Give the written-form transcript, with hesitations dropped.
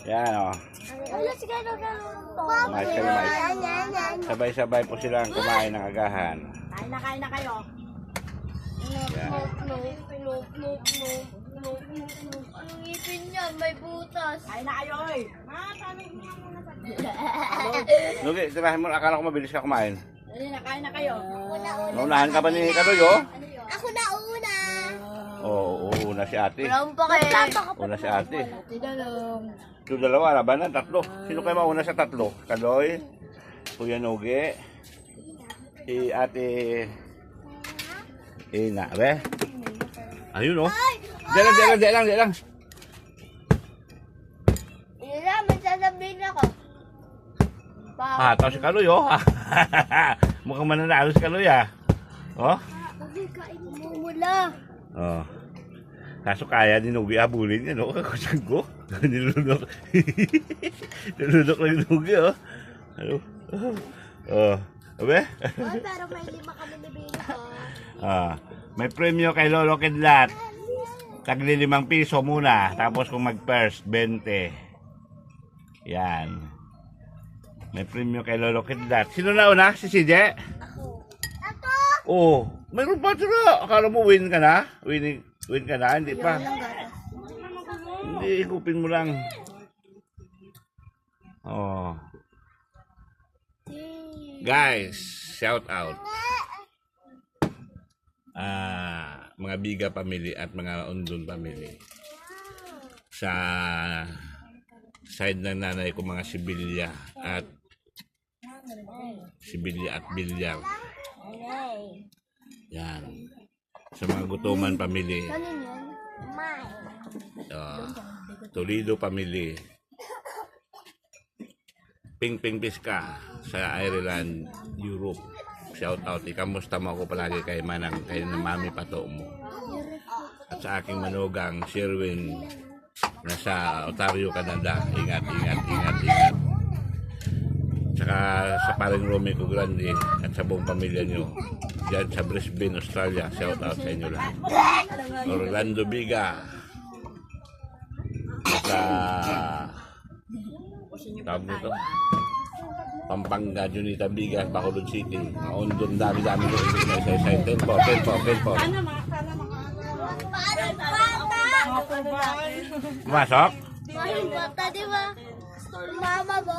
Yan o. Mais kayo, mais. Sabay-sabay po silang kumain ng agahan. Kain na kayo. Yan. Anong ngipin niya? May butas. Kain na kayo eh. Nugi, tirahin mo. Akala ko mabilis ka kumain. Dali na, kain na kayo. Naunahan ka ba ni Kaloy, oh? Ako na una. Oo, una si ate. Wala pa kayo. Una si ate. Tidalong. Ito dalawa, laban na, tatlo. Sino kayo mauna sa tatlo? Kaloy, Kuya Nugi, si ate Ina, be? Ayun, oh. Di lang. Yun lang, magsasabihin ako. Ito si Kaloy, oh. Mukhang mananalo si Kaloy, ah. Oh? Kain mo mula. Oh. Kaso kaya ni Nugi abulin yan, oh. Kakusang ko. Nilunok. Nilunok lang yung Nugi, oh. Ano? Oh. Abe? Oh, pero may 5 kami ni Bino ko. May premyo kay Lolo Kidlat. Tagli 5 piso muna. Tapos kung mag-first, 20. Yan. May premyo kay Lolo Kidlat. Sino na una? Si CJ? Ako. Oo. Mayroon pa sila. Akala mo win ka na? Win ka na? Hindi pa. Hindi, ikupin mo lang. Oh. Guys, shout out. Mga Biga family at mga Undon family. Sa side ng nanay ko mga Sibilya at Bilyar. Yan. Sa mga Gutuman family. Toledo family. Ping Piska sa Ireland, Europe. Shout out. Ikamusta mo ako palagi kay Manang, kay na Mami Pato mo. At sa aking manugang, Sherwin, nasa Ontario, Canada. Ingat. Tsaka sa paring Romy ko Grande at sa buong pamilya nyo. Diyan sa Brisbane, Australia. Shout out sa inyo lahat. Orlando Biga. Sa tawag nito Pampanga, Junita Bigas, Bacolod City, Ondon, dami-dami ko isa-isa. Tempo. Masok? Bata, di ba? Mama mo.